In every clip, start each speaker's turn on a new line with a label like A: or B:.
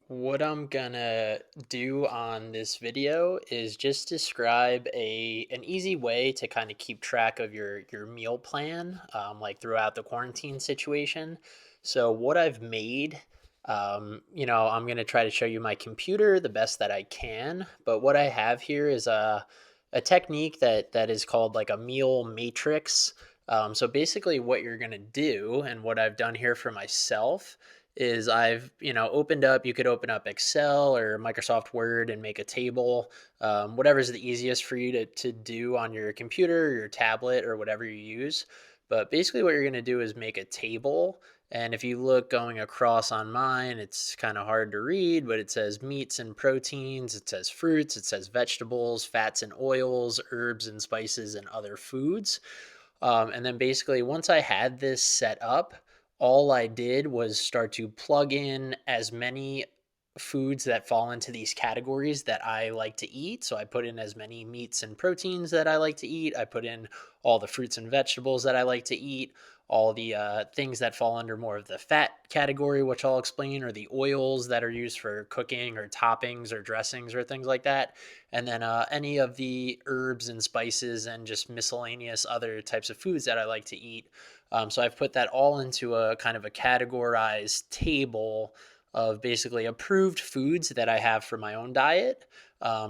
A: What I'm gonna do on this video is just describe an easy way to kind of keep track of your meal plan, like throughout the quarantine situation. So what I've made, I'm gonna try to show you my computer the best that I can. But what I have here is a technique that is called like a meal matrix. So basically, what you're gonna do, and what I've done here for myself is I've opened up, you could open up Excel or Microsoft Word and make a table, whatever's the easiest for you to do on your computer, or your tablet, or whatever you use. But basically, what you're going to do is make a table. And if you look going across on mine, it's kind of hard to read, but it says meats and proteins, it says fruits, it says vegetables, fats and oils, herbs and spices, and other foods. And then basically, once I had this set up, all I did was start to plug in as many foods that fall into these categories that I like to eat. So I put in as many meats and proteins that I like to eat. I put in all the fruits and vegetables that I like to eat, all the things that fall under more of the fat category, which I'll explain, or the oils that are used for cooking or toppings or dressings or things like that. And then any of the herbs and spices and just miscellaneous other types of foods that I like to eat. So I've put that all into a kind of a categorized table of basically approved foods that I have for my own diet.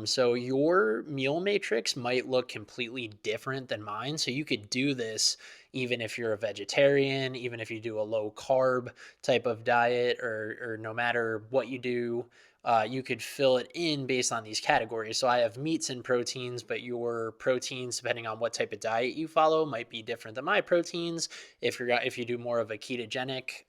A: So your meal matrix might look completely different than mine. So you could do this even if you're a vegetarian, even if you do a low carb type of diet, or no matter what you do, you could fill it in based on these categories. So I have meats and proteins, but your proteins, depending on what type of diet you follow, might be different than my proteins. If you do more of a ketogenic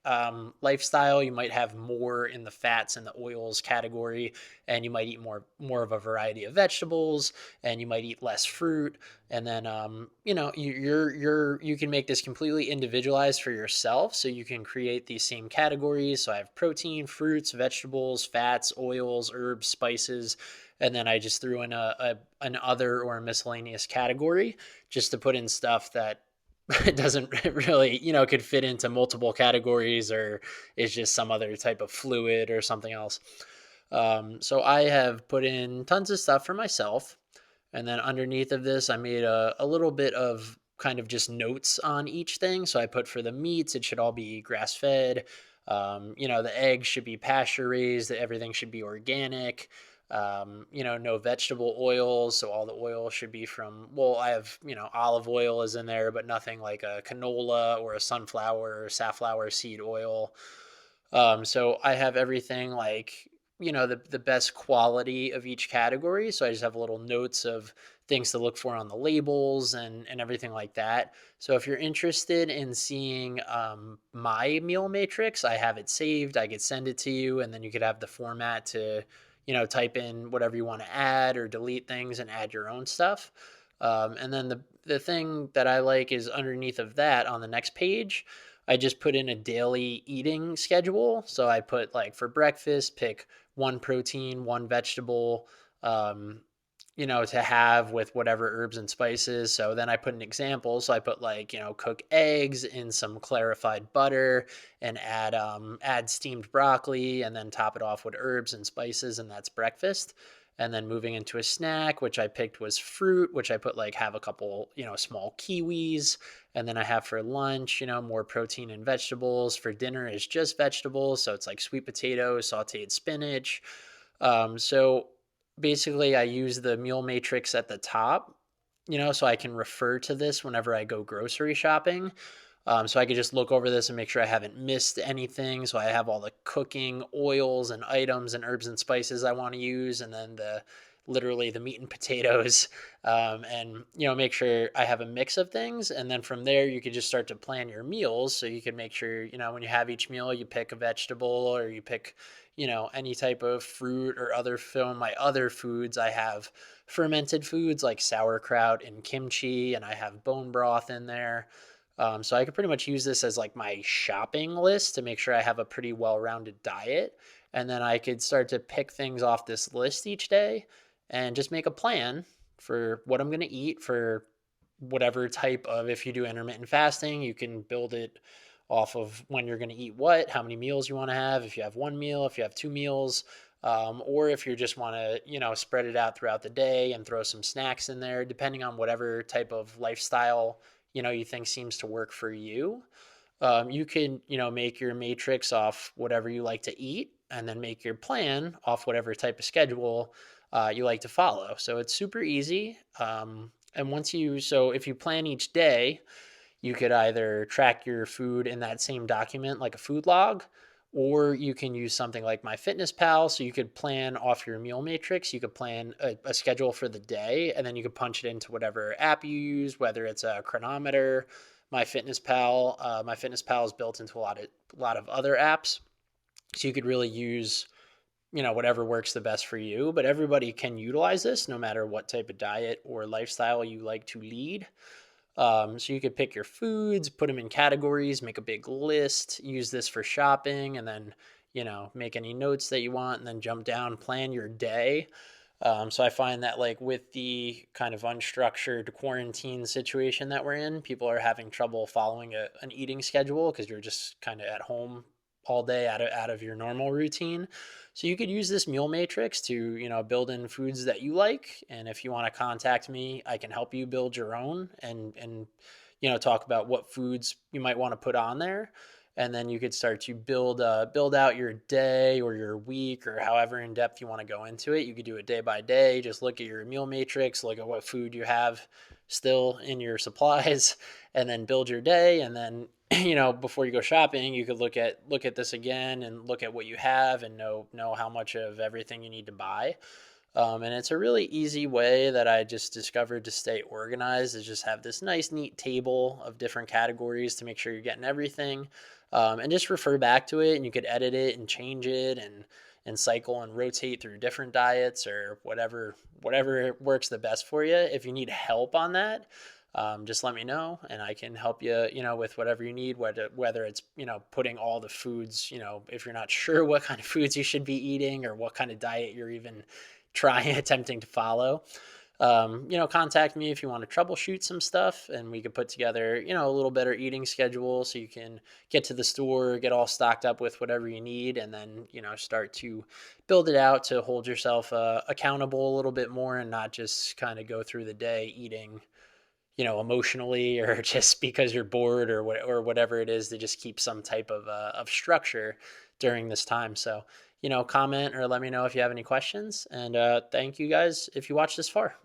A: lifestyle, you might have more in the fats and the oils category, and you might eat more of a variety of vegetables, and you might eat less fruit. And then you can make this completely individualized for yourself, so you can create these same categories. So I have protein, fruits, vegetables, fats, oils, herbs, spices, and then I just threw in an other or a miscellaneous category just to put in stuff that it doesn't really, could fit into multiple categories, or is just some other type of fluid or something else. So I have put in tons of stuff for myself. And then underneath of this, I made a little bit of kind of just notes on each thing. So I put for the meats, it should all be grass fed. The eggs should be pasture raised, everything should be organic. No vegetable oils. So all the oil should be from, well, I have, olive oil is in there, but nothing like a canola or a sunflower or safflower seed oil. So I have everything like, the best quality of each category. So I just have little notes of things to look for on the labels and everything like that. So if you're interested in seeing my meal matrix, I have it saved. I could send it to you, and then you could have the format to, type in whatever you want to add or delete things and add your own stuff. And then the thing that I like is underneath of that on the next page, I just put in a daily eating schedule. So I put like for breakfast, pick one protein, one vegetable, um, to have with whatever herbs and spices. So then I put an example. So I put like, cook eggs in some clarified butter and add steamed broccoli, and then top it off with herbs and spices, and that's breakfast. And then moving into a snack, which I picked was fruit, which I put like have a couple, small kiwis. And then I have for lunch, more protein and vegetables. For dinner is just vegetables. So it's like sweet potatoes, sauteed spinach. So basically, I use the meal matrix at the top, so I can refer to this whenever I go grocery shopping. So I could just look over this and make sure I haven't missed anything. So I have all the cooking oils and items and herbs and spices I want to use, and then literally the meat and potatoes, and make sure I have a mix of things. And then from there, you could just start to plan your meals. So you can make sure, when you have each meal, you pick a vegetable, or you pick, any type of fruit or other film. My other foods, I have fermented foods like sauerkraut and kimchi, and I have bone broth in there. So I could pretty much use this as like my shopping list to make sure I have a pretty well-rounded diet. And then I could start to pick things off this list each day and just make a plan for what I'm going to eat for whatever type of, if you do intermittent fasting, you can build it off of when you're going to eat what, how many meals you want to have, if you have one meal, if you have two meals, or if you just want to, spread it out throughout the day and throw some snacks in there, depending on whatever type of lifestyle, you think seems to work for you. You can, make your matrix off whatever you like to eat and then make your plan off whatever type of schedule you like to follow. So it's super easy. And so if you plan each day, you could either track your food in that same document, like a food log, or you can use something like MyFitnessPal. So you could plan off your meal matrix. You could plan a schedule for the day, and then you could punch it into whatever app you use, whether it's a chronometer, MyFitnessPal. MyFitnessPal is built into a lot of other apps, so you could really use whatever works the best for you. But everybody can utilize this, no matter what type of diet or lifestyle you like to lead. So you could pick your foods, put them in categories, make a big list, use this for shopping, and then, make any notes that you want, and then jump down, plan your day. So I find that, like, with the kind of unstructured quarantine situation that we're in, people are having trouble following an eating schedule because you're just kind of at home all day out of your normal routine. So you could use this meal matrix to, build in foods that you like. And if you want to contact me, I can help you build your own and talk about what foods you might want to put on there. And then you could start to build out your day or your week, or however in depth you want to go into it. You could do it day by day. Just look at your meal matrix, look at what food you have still in your supplies, and then build your day. And then before you go shopping, you could look at this again and look at what you have and know how much of everything you need to buy. And it's a really easy way that I just discovered to stay organized, is just have this nice, neat table of different categories to make sure you're getting everything, and just refer back to it. And you could edit it and change it and cycle and rotate through different diets or whatever works the best for you. If you need help on that, just let me know and I can help you, with whatever you need, whether it's, putting all the foods, if you're not sure what kind of foods you should be eating or what kind of diet you're even trying attempting to follow. Contact me if you want to troubleshoot some stuff, and we could put together, a little better eating schedule so you can get to the store, get all stocked up with whatever you need, and then, start to build it out to hold yourself accountable a little bit more, and not just kind of go through the day eating, emotionally, or just because you're bored, or whatever it is, to just keep some type of structure during this time. So, comment or let me know if you have any questions. And thank you guys if you watched this far.